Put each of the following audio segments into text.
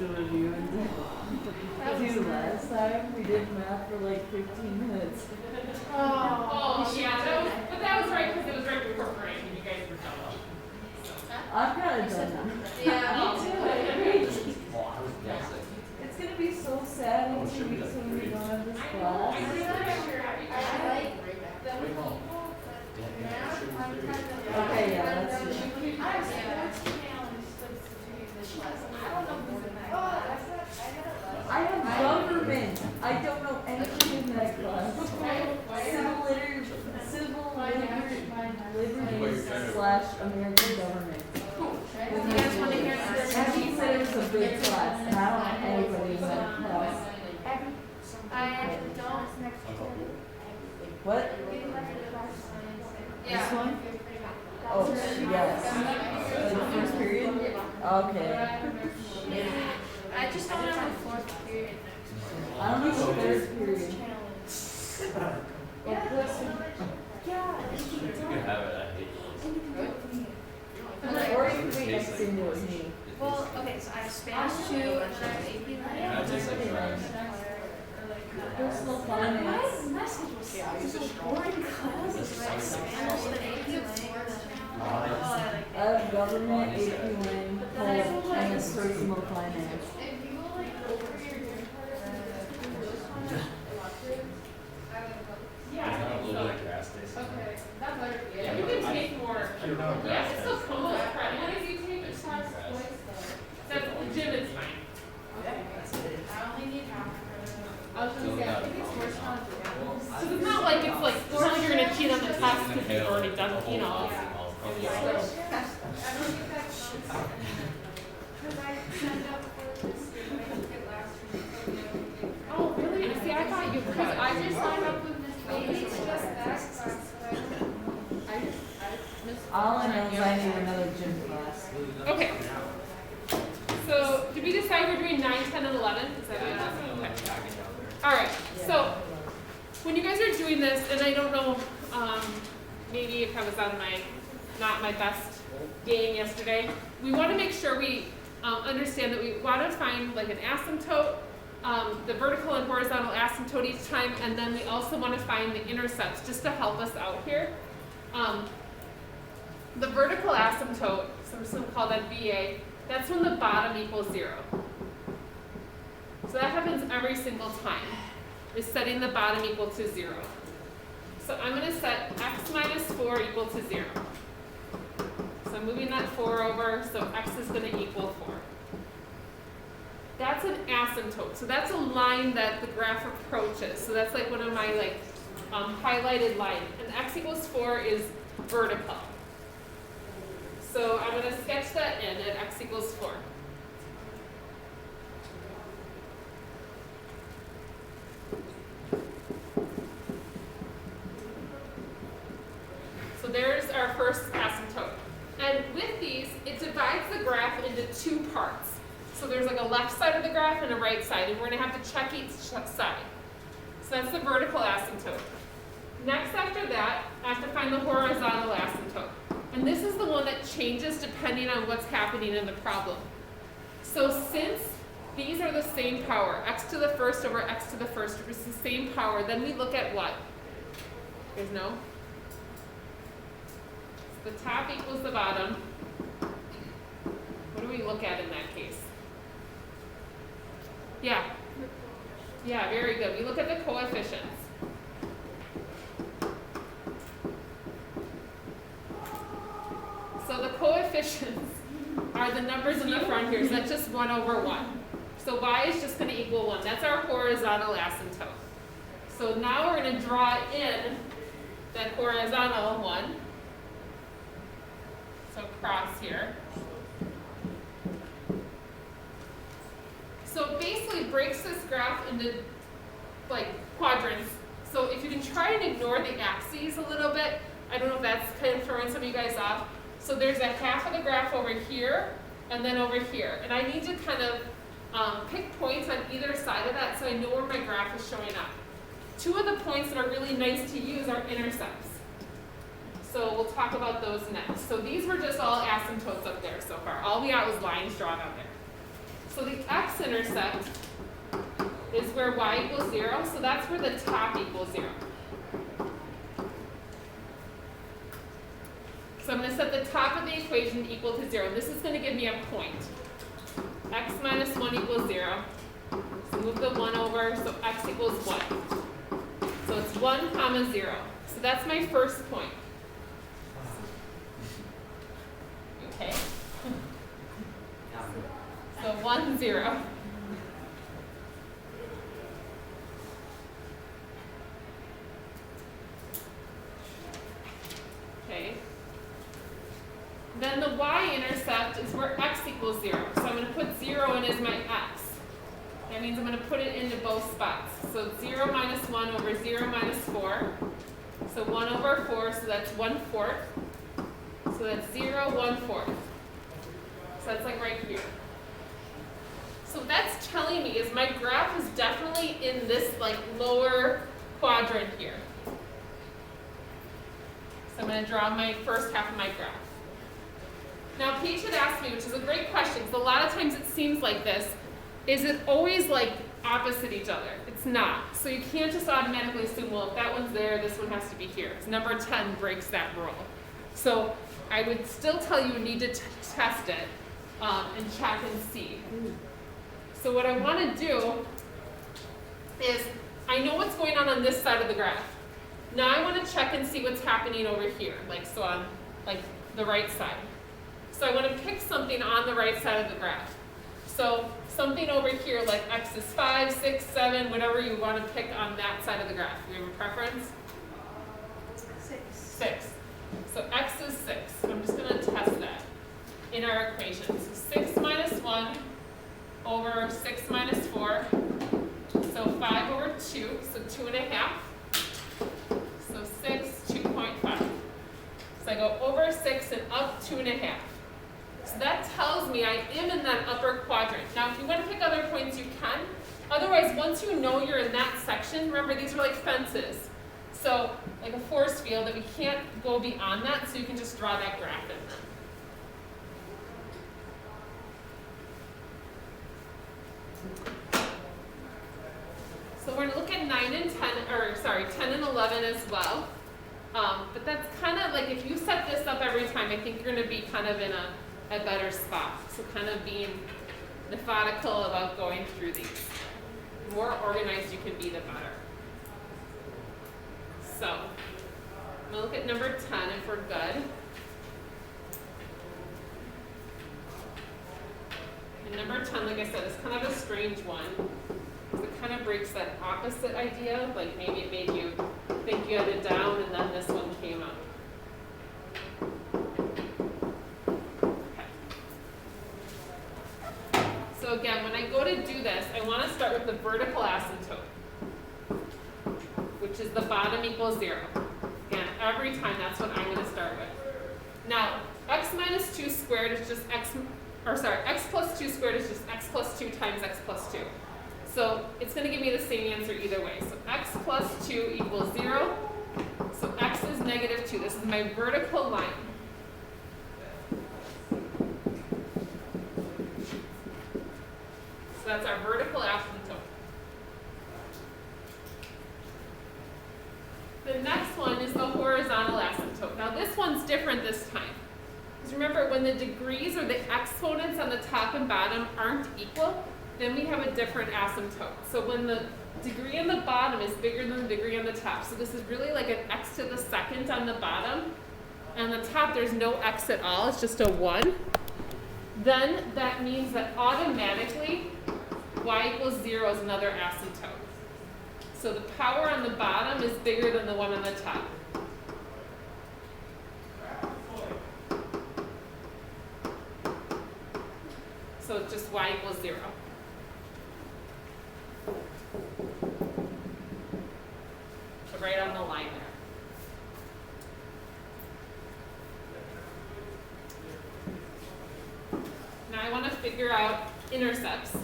to review and do last time. We did math for like 15 minutes. Oh yeah, but that was right because it was right before break and you guys were done. I'm kind of done now. Yeah, me too. It's gonna be so sad in 2 weeks when we don't have this class. I like the people, but now I'm kind of. Okay, yeah, that's true. I have sports challenge to do this class. I don't know who's in that class. I have government. I don't know anything in that class. Civil liberties / American government. You guys want to hear this? Abby said it was a big class, and I don't know anybody in that class. I don't. What? This one? Oh, yes. The first period? Okay. I just don't have a fourth period. I don't know the third period. You can have it, I hate Or you can wait next into it with me. Well, okay, so I have Spanish 2, and then I have AP Yeah, it tastes like trash. Personal finance. My message was such a boring class. It's like Spanish, then AP language. I have government, AP Lang, Poll, and then personal finance. If you go like over your A little bit of grass taste. Okay, that's better. Yeah, you can take more. Yeah, it's still cool. What if you take the class twice though? That's legit, it's fine. I only need half. I was gonna say, I think it's more challenging. Because it's not like it's not like you're gonna cheat on the test because you've already done it, you know. Oh, really? See, I thought you could. I just signed up with Miss Bailey. It's just that class. I missed. All I know is I need another gym class. Okay. So, did we decide we're doing 9, 10, and 11? Is that what it is? Okay. All right. So, when you guys are doing this, and I don't know, maybe if I was on not my best game yesterday, we want to make sure we understand that we want to find like an asymptote, the vertical and horizontal asymptote each time, and then we also want to find the intercepts just to help us out here. The vertical asymptote, so I'm just going to call that VA, that's when the bottom equals 0. So that happens every single time, is setting the bottom equal to 0. So I'm going to set x minus 4 equal to 0. So I'm moving that 4 over, so x is going to equal 4. That's an asymptote. So that's a line that the graph approaches. So that's like one of my highlighted lines. And x equals 4 is vertical. So I'm going to sketch that in at x equals 4. So there's our first asymptote. And with these, it divides the graph into 2 parts. So there's like a left side of the graph and a right side, and we're going to have to check each side. So that's the vertical asymptote. Next after that, I have to find the horizontal asymptote. And this is the one that changes depending on what's happening in the problem. So since these are the same power, x to the first over x to the first is the same power, then we look at what? You guys know? So the top equals the bottom. What do we look at in that case? Yeah. Yeah, very good. We look at the coefficients. So the coefficients are the numbers in the front here. So that's just 1 over 1. So y is just going to equal 1. That's our horizontal asymptote. So now we're going to draw in that horizontal 1. So cross here. So it basically breaks this graph into like quadrants. So if you can try and ignore the axes a little bit, I don't know if that's kind of throwing some of you guys off. So there's a half of the graph over here and then over here. And I need to kind of pick points on either side of that so I know where my graph is showing up. 2 of the points that are really nice to use are intercepts. So we'll talk about those next. So these were just all asymptotes up there so far. All we got was lines drawn out there. So the x-intercept is where y equals 0, so that's where the top equals 0. So I'm going to set the top of the equation equal to 0. This is going to give me a point. X minus 1 equals 0. So move the 1 over, so x equals 1. So it's 1 comma 0. So that's my first point. Okay. So 1, 0. Okay. Then the y-intercept is where x equals 0. So I'm going to put 0 in as my x. That means I'm going to put it into both spots. So 0 minus 1 over 0 minus 4. So 1 over 4, so that's 1/4. So that's 0, 1/4. So that's like right here. So what that's telling me is my graph is definitely in this like lower quadrant here. So I'm going to draw my first half of my graph. Now Paige had asked me, which is a great question, because a lot of times it seems like this, is it always like opposite each other? It's not. So you can't just automatically assume, well, if that one's there, this one has to be here. Because number 10 breaks that rule. So I would still tell you need to test it and check and see. So what I want to do is, I know what's going on this side of the graph. Now I want to check and see what's happening over here, like so on like the right side. So I want to pick something on the right side of the graph. So something over here like x is 5, 6, 7, whatever you want to pick on that side of the graph. Do you have a preference? 6. So x is 6. So I'm just going to test that in our equation. So 6 minus 1 over 6 minus 4. So 5 over 2, so 2.5. So 6, 2.5. So I go over 6 and up 2.5. So that tells me I am in that upper quadrant. Now if you want to pick other points, you can. Otherwise, once you know you're in that section, remember these are like fences. So like a force field that we can't go beyond that, so you can just draw that graph in then. So we're going to look at 9 and 10, or sorry, 10 and 11 as well. But that's kind of like, if you set this up every time, I think you're going to be kind of in a better spot. So kind of being methodical about going through these. The more organized you can be, the better. So I'm going to look at number 10 if we're good. And number 10, like I said, is kind of a strange one. It kind of breaks that opposite idea, like maybe it made you think you had it down and then this one came up. Okay. So again, when I go to do this, I want to start with the vertical asymptote, which is the bottom equals 0. Again, every time that's what I'm going to start with. Now, x minus 2 squared is just x plus 2 squared is just x plus 2 times x plus 2. So it's going to give me the same answer either way. So x plus 2 equals 0. So x is negative 2. This is my vertical line. So that's our vertical asymptote. The next one is the horizontal asymptote. Now this one's different this time. Because remember, when the degrees or the exponents on the top and bottom aren't equal, then we have a different asymptote. So when the degree on the bottom is bigger than the degree on the top, so this is really like an x to the second on the bottom, and on the top there's no x at all, it's just a 1, then that means that automatically y equals 0 is another asymptote. So the power on the bottom is bigger than the one on the top. So it's just y equals 0. So right on the line there. Now I want to figure out intercepts. So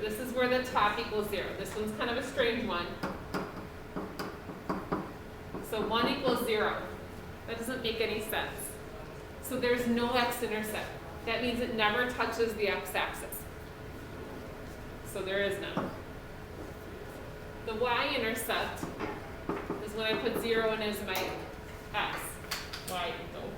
this is where the top equals 0. This one's kind of a strange one. So 1 equals 0. That doesn't make any sense. So there's no x-intercept. that means it never touches the x-axis. So there is none. The y-intercept is when I put 0 in as my x. Y, though.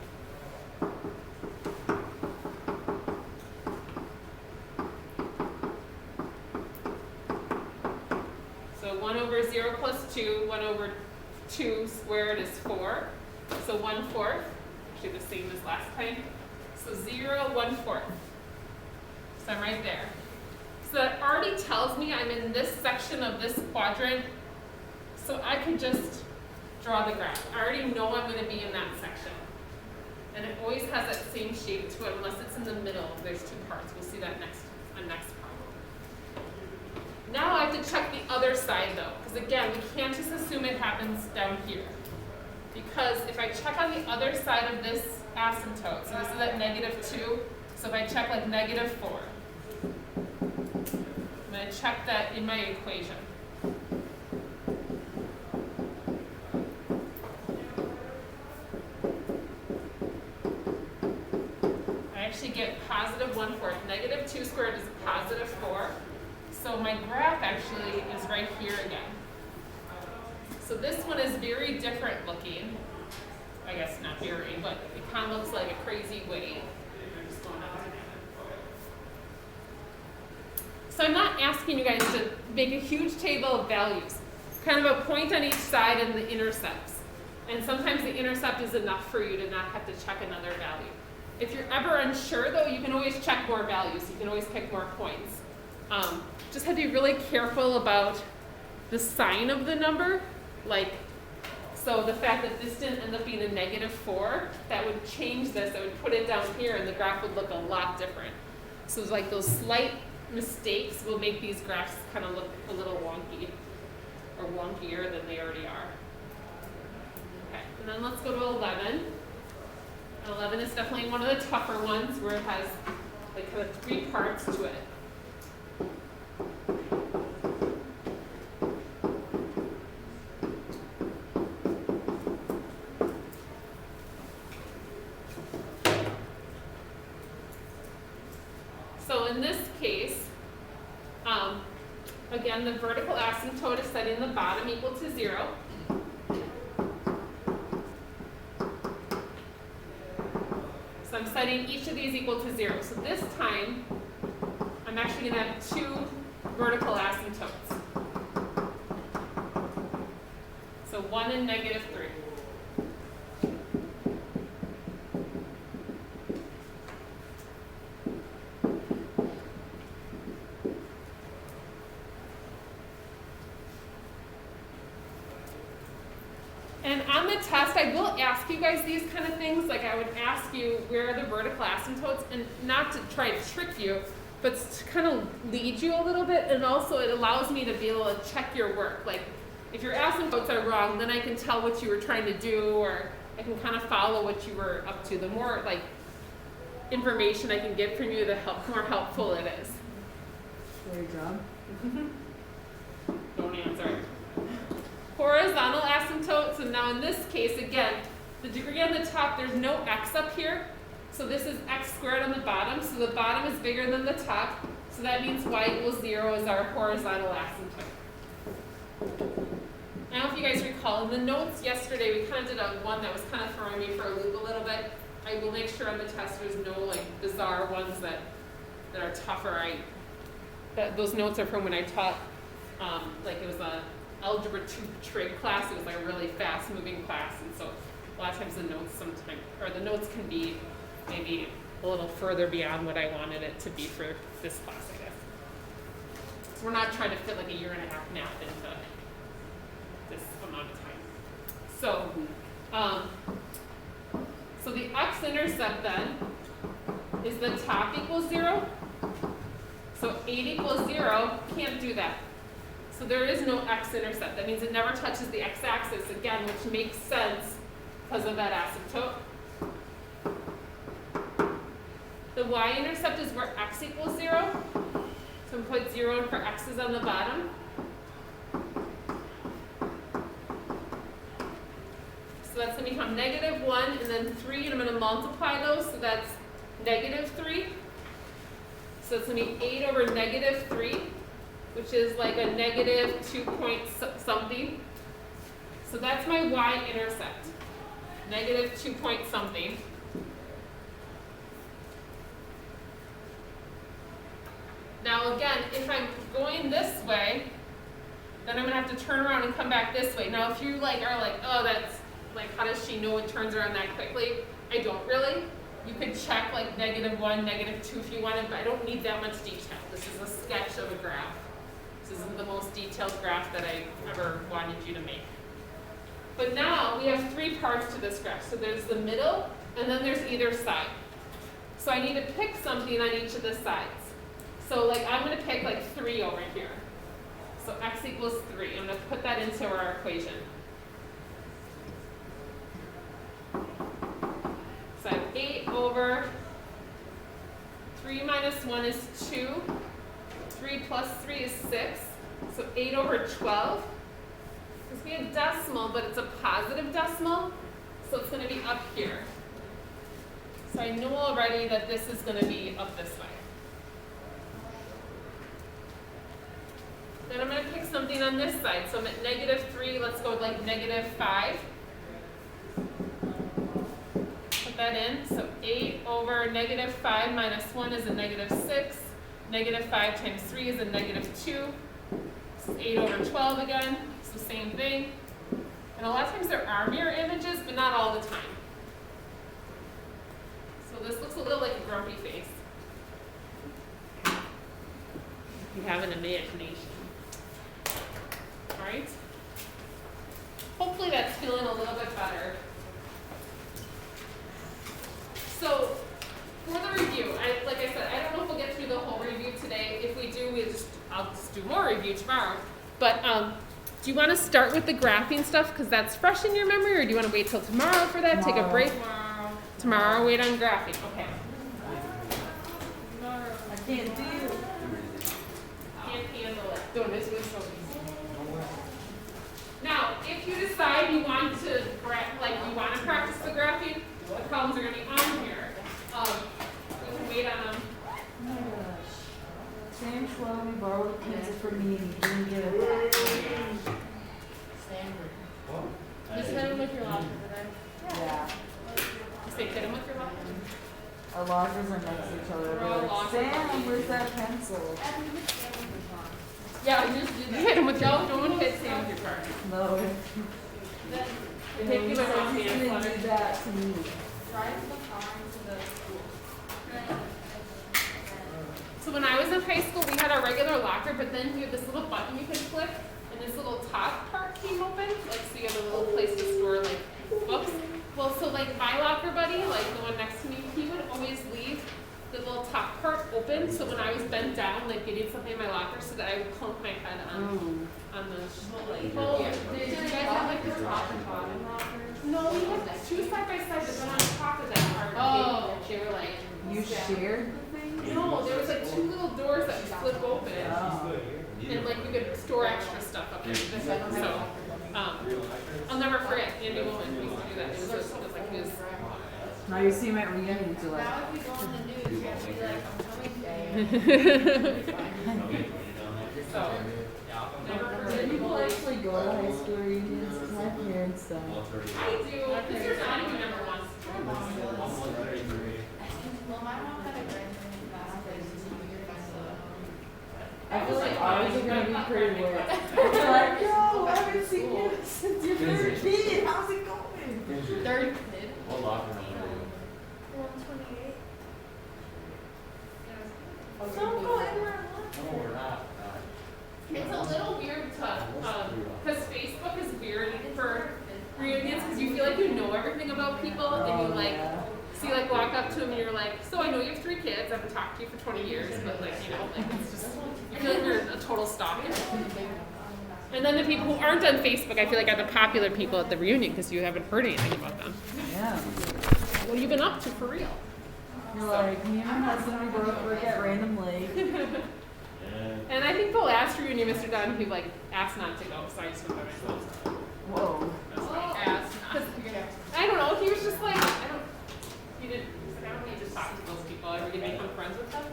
So 1 over 0 plus 2, 1 over 2 squared is 4. So 1/4, actually the same as last time. So 0, 1/4. So I'm right there. So that already tells me I'm in this section of this quadrant. So I can just draw the graph. I already know I'm going to be in that section. And it always has that same shape to it unless it's in the middle. There's two parts. We'll see that next problem. Now I have to check the other side though, because again, we can't just assume it happens down here. Because if I check on the other side of this asymptote, so this is at -2, so if I check like -4, I'm going to check that in my equation. I actually get positive 1/4. -2 squared is positive 4. So my graph actually is right here again. So this one is very different looking. I guess not very, but it kind of looks like a crazy wave. I'm just going on. So I'm not asking you guys to make a huge table of values. Kind of a point on each side and the intercepts. And sometimes the intercept is enough for you to not have to check another value. If you're ever unsure though, you can always check more values. You can always pick more points. Just have to be really careful about the sign of the number. So the fact that this didn't end up being a -4, that would change this. That would put it down here and the graph would look a lot different. So it's like those slight mistakes will make these graphs kind of look a little wonky or wonkier than they already are. Okay, and then let's go to 11. And 11 is definitely one of the tougher ones where it has like kind of 3 parts to it. So in this case, again, the vertical asymptote is setting the bottom equal to 0. So I'm setting each of these equal to 0. So this time, I'm actually going to have 2 vertical asymptotes. So 1 and -3. And on the test, I will ask you guys these kind of things. Like I would ask you where are the vertical asymptotes, and not to try to trick you, but to kind of lead you a little bit. And also it allows me to be able to check your work. Like if your asymptotes are wrong, then I can tell what you were trying to do, or I can kind of follow what you were up to. The more like information I can get from you, the more helpful it is. Very job. Don't answer. Horizontal asymptote, so now in this case, again, the degree on the top, there's no x up here, so this is x squared on the bottom, so the bottom is bigger than the top, so that means y equals 0 is our horizontal asymptote. I don't know if you guys recall, in the notes yesterday, we kind of did one that was kind of throwing me for a loop a little bit. I will make sure on the test there's no like bizarre ones that are tougher. Those notes are from when I taught, like it was a algebra 2 trig class. It was like a really fast moving class, and so a lot of times the notes can be maybe a little further beyond what I wanted it to be for this class, I guess. So we're not trying to fit like a 1.5 year nap into this amount of time. So the x-intercept then is the top equals 0. So 8 equals 0, can't do that. So there is no x-intercept. That means it never touches the x-axis, again, which makes sense because of that asymptote. The y-intercept is where x equals 0. So we put 0 in for x's on the bottom. So that's going to become -1 and then 3, and I'm going to multiply those. So that's negative 3. So it's going to be 8 over negative 3, which is like a negative 2 point something. So that's my y-intercept, negative 2 point something. Now again, if I'm going this way, then I'm going to have to turn around and come back this way. Now if you like are like, oh, that's like, how does she know it turns around that quickly? I don't really. You could check like -1, -2 if you wanted, but I don't need that much detail. This is a sketch of a graph. This isn't the most detailed graph that I ever wanted you to make. But now we have 3 parts to this graph. So there's the middle, and then there's either side. So I need to pick something on each of the sides. So like I'm going to pick like 3 over here. So x equals 3. I'm going to put that into our equation. So I have 8 over 3 minus 1 is 2. 3 plus 3 is 6. So 8 over 12. It's going to be a decimal, but it's a positive decimal. So it's going to be up here. So I know already that this is going to be up this way. Then I'm going to pick something on this side. So I'm at -3. Let's go with like -5. Put that in. So 8 over -5 minus 1 is a -6. -5 times 3 is a -2. This is 8 over 12 again. It's the same thing. And a lot of times there are mirror images, but not all the time. So this looks a little like a grumpy face. If you have an imagination. All right? Hopefully that's feeling a little bit better. So for the review, like I said, I don't know if we'll get through the whole review today. If we do, I'll just do more review tomorrow. But do you want to start with the graphing stuff because that's fresh in your memory, or do you want to wait till tomorrow for that? Take a break? Tomorrow, wait on graphing. Okay. I can't do. Can't handle it. Don't miss it. Now, if you decide you want to practice the graphing, the columns are going to be on here. You can wait on them. Oh my gosh. Sam Schwab borrowed a pencil from me and he didn't get it. Just hit him with your locker today. Yeah. Just say, hit them with your locker. Our lockers are next to each other. We're They're all like, lockers. Sam, where's that pencil? Yeah, just hit them with your Don't hit Sam with your card. No. Take you He's with your gonna hand do that to me. Drive the farm to the school. So when I was in high school, we had our regular locker, but then you had this little button you could click, and this little top part came open, like so you have a little place to store like books. Well, so like my locker buddy, like the one next to me, he would always leave the little top part open. So when I was bent down, like getting something in my locker, so that I would clump my head on the Well, yeah. did you guys have like the top and bottom lockers? No, we had 2 side by side, but then on top of that part, they were like. You shared the thing? No, there was like 2 little doors that would flip open. Oh. And like you could store extra stuff up there. So, I'll never forget Andy Woman used to do that. It was like his. Now you see him at reunions, you're like, Now if you go on the news, you have to be like, I'm coming today. So, never forget. did people actually go to high school reunions? Because my parents don't. I do. Mr. Donahue never wants to. Well, my mom had a graduating class like 2 years ago. I feel like ours are gonna be pretty lit. It's like, yo, I haven't seen you since you're 13. How's it going? Third kid. What locker room are 128. Don't go anywhere. you? No, we're not. It's a little weird to, because Facebook is weird for reunions because you feel like you know everything about people and you like. So you like walk up to him and you're like, so I know you have 3 kids, I haven't talked to you for 20 years, but like, you know, like it's just, you feel like you're a total stalker. And then the people who aren't on Facebook, I feel like are the popular people at the reunion because you haven't heard anything about them. Yeah. What have you been up to for real? You're like, me and my husband, we both work at Random Lake. And I think the last reunion, Mr. Donahue like asked not to go, so I just went by myself. Whoa. That's why I asked. I don't know, he was just like, he was like, I don't need to talk to those people. friends with them.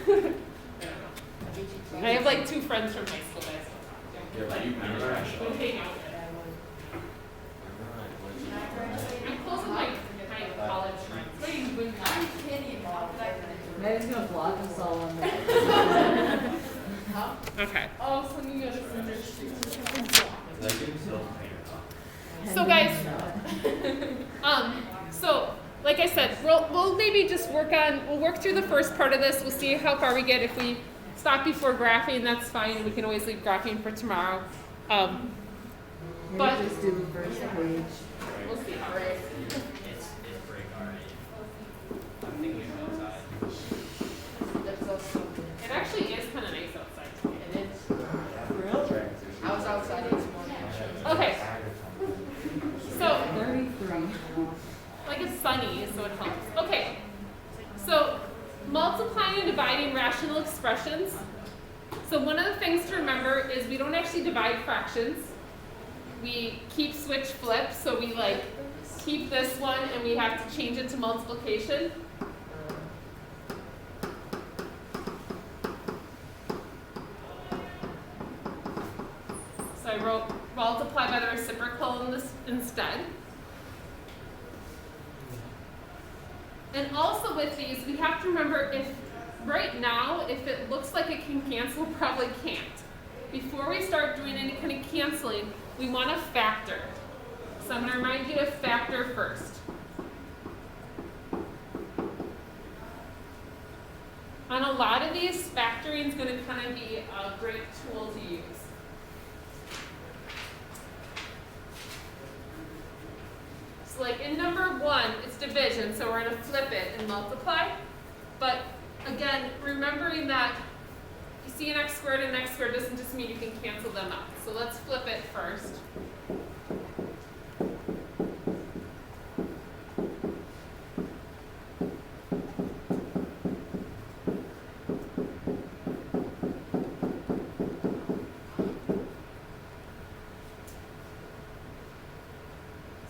I don't know. I have like 2 friends from high school that I still talk to. Yeah, but you remember actually. We hang out. I'm close with my college friends. I'm kidding. Megan's gonna block us all on that. Okay. Oh, so you gotta send it. Like you still So guys, so like I said, we'll maybe just we'll work through the first part of this. We'll see how far we get. If we stop before graphing, that's fine. We can always leave graphing for tomorrow. But Maybe just do the first page. we'll see how it is. It's break already. I'm thinking outside. It actually is kind of nice outside today. It is. Really? I was outside this morning. Okay. So 33. like it's sunny, so it helps. Okay. So multiplying and dividing rational expressions. So one of the things to remember is we don't actually divide fractions. We keep switch flip, so we like keep this one and we have to change it to multiplication. So I wrote multiply by the reciprocal in this instead. And also with these, we have to remember if right now, if it looks like it can cancel, it probably can't. Before we start doing any kind of canceling, we want to factor. So I'm going to remind you to factor first. On a lot of these, factoring is going to kind of be a great tool to use. So like in number 1, it's division, so we're going to flip it and multiply. But again, remembering that you see an x squared and an x squared doesn't just mean you can cancel them out. So let's flip it first.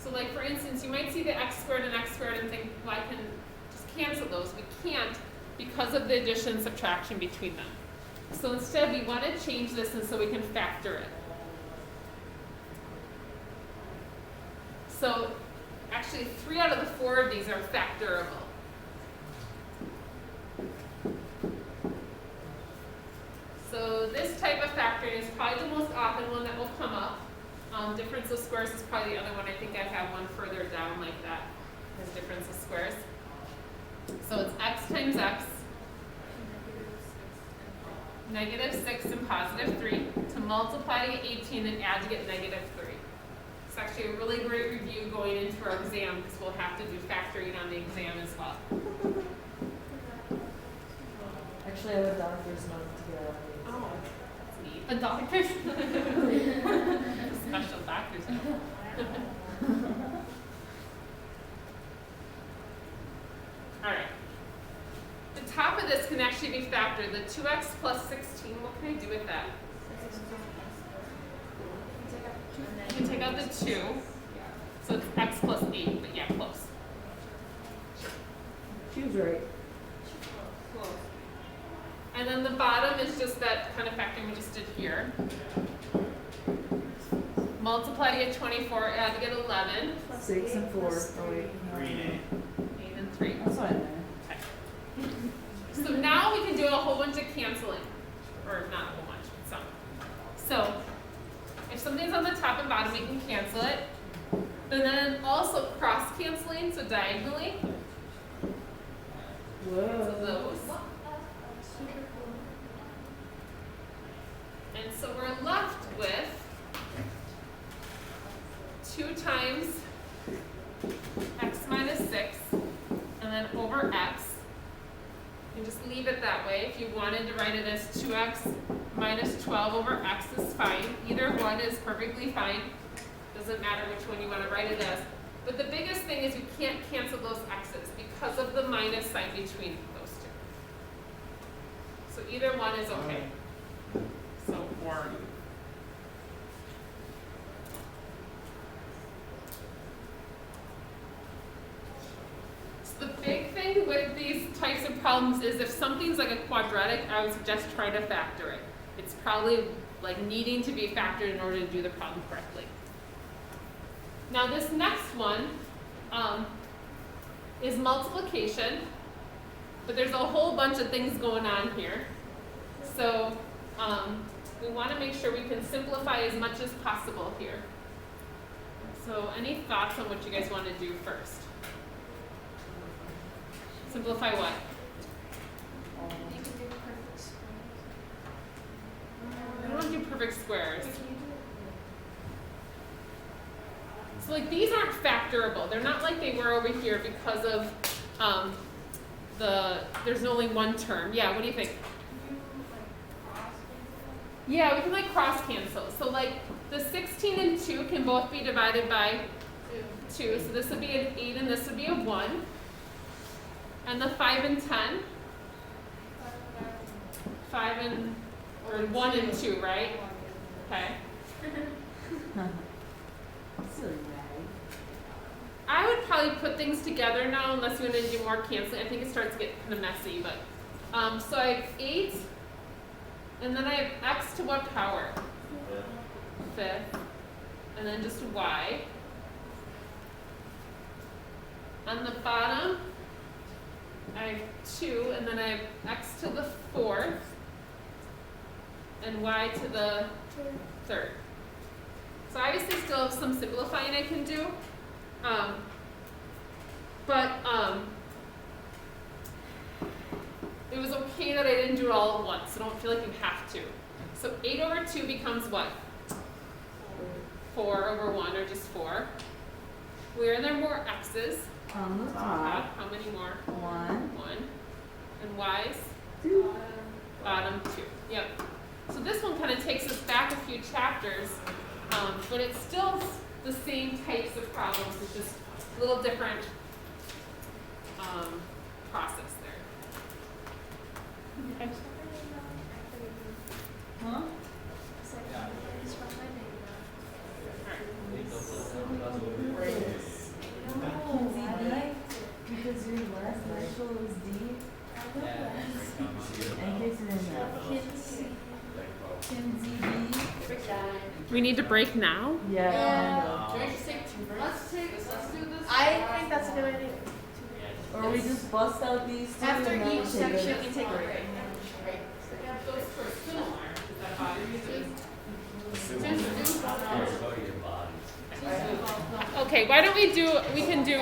So like for instance, you might see the x squared and x squared and think, well, I can just cancel those. We can't because of the addition and subtraction between them. So instead, we want to change this and so we can factor it. So actually, 3 out of the 4 of these are factorable. So this type of factoring is probably the most often one that will come up. Difference of squares is probably the other one. I think I have one further down like that as difference of squares. So it's x times x, -6 and +3, to multiply to get 18 and add to get -3. It's actually a really great review going into our exam because we'll have to do factoring on the exam as well. Actually, I have a doctor's note to get out of it. Oh, that's neat. A doctor's special doctor's note. All right. The top of this can actually be factored. The 2x plus 16, what can I do with that? You can take out the 2. So it's x plus 8, but yeah, close. She was right. Close. And then the bottom is just that kind of factoring we just did here. Multiply to get 24, add to get 11. 6 and 4. Oh wait. No. 3 and 8. 8 and 3. That's fine. Okay. So now we can do a whole bunch of canceling. Or not a whole bunch, but some. So if something's on the top and bottom, we can cancel it. And then also cross canceling, so diagonally. So Whoa. those. And so we're left with 2 times x minus 6, and then over x. You can just leave it that way. If you wanted to write it as 2x minus 12 over x is fine. Either one is perfectly fine. Doesn't matter which one you want to write it as. But the biggest thing is you can't cancel those x's because of the minus sign between those two. So either one is okay. So or. So the big thing with these types of problems problems is if something's like a quadratic, I would suggest try to factor it. It's probably like needing to be factored in order to do the problem correctly. Now this next one is multiplication, but there's a whole bunch of things going on here. So we want to make sure we can simplify as much as possible here. So any thoughts on what you guys want to do first? Simplify what? You can do perfect squares. I don't want to do perfect squares. So like these aren't factorable. They're not like they were over here because of there's only one term. Yeah, what do you think? Yeah, we can like cross cancel. So like the 16 and 2 can both be divided by 2. So this would be an 8 and this would be a 1. And the 5 and 10? 5 and, or 1 and 2, right? Okay. Silly Maddie. I would probably put things together now unless you want to do more canceling. I think it starts to get kind of messy, but so I have 8, and then I have x to what power? 5th, and then just y. On the bottom, I have 2, and then I have x to the 4th, and y to the 3rd. So I obviously still have some simplifying I can do, but it was okay that I didn't do it all at once, so don't feel like you have to. So 8 over 2 becomes what? 4 over 1, or just 4. Where are there more x's? On the top. How many more? 1. 1. And y's? 2. Bottom 2. Yep. So this one kind of takes us back a few chapters, but it's still the same types of problems. It's just a little different process there. Okay. Huh? Because your last initial was D. In case you didn't know. Kinsey D. We need to break now? Yeah. Let's do this. I think that's a good idea. Or we just bust out these two After and then each we'll take section, it. we take a break. Okay, why don't we can do,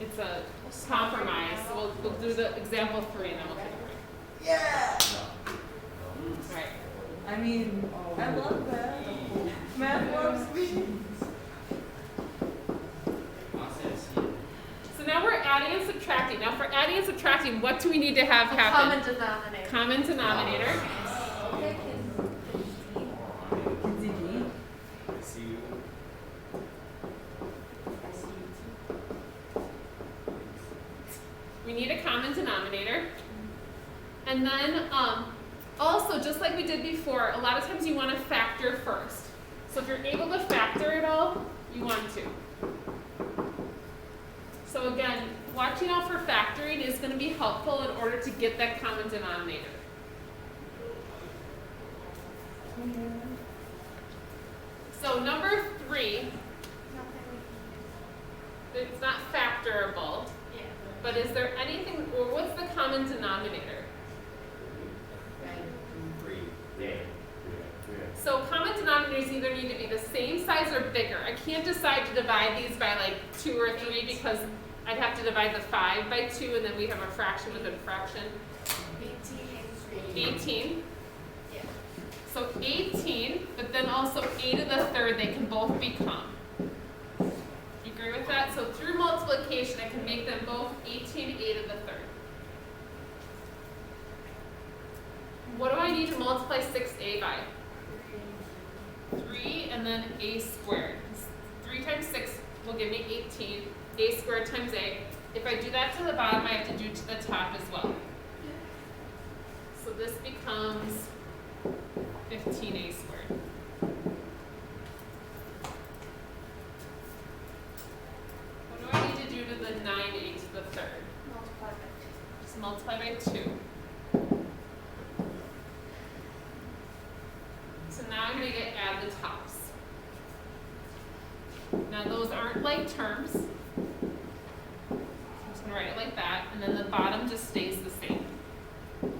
it's a compromise. So we'll do the example 3 and then we'll take a break. Yeah! All right. I mean, I love that. Math loves me. So now we're adding and subtracting. Now for adding and subtracting, what do we need to have happen? Common denominator. Common denominator. Kinsey D. We need a common denominator. And then also, just like we did before, a lot of times you want to factor first. So if you're able to factor it all, you want to. So again, watching out for factoring is going to be helpful in order to get that common denominator. So number 3, it's not factorable, but is there anything, or what's the common denominator? So common denominators either need to be the same size or bigger. I can't decide to divide these by like 2 or 3 because I'd have to divide the 5 by 2 and then we have a fraction within a fraction. 18. Yeah. So 18, but then also 8 to the 3rd they can both become. You agree with that? So through multiplication I can make them both 18 and 8 to the 3rd. What do I need to multiply 6a by? 3 and then a squared. 3 times 6 will give me 18. A squared times a. If I do that to the bottom, I have to do to the top as well. So this becomes 15a squared. What do I need to do to the 9a to the 3rd? Multiply by 2. Just multiply we add the tops. Now those aren't like terms. I'm just gonna write it like that, and then the bottom just stays the same. Alright,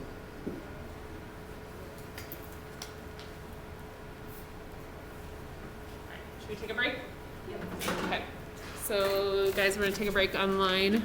should we take a break? Yep. Okay. So guys, we're gonna take a break online.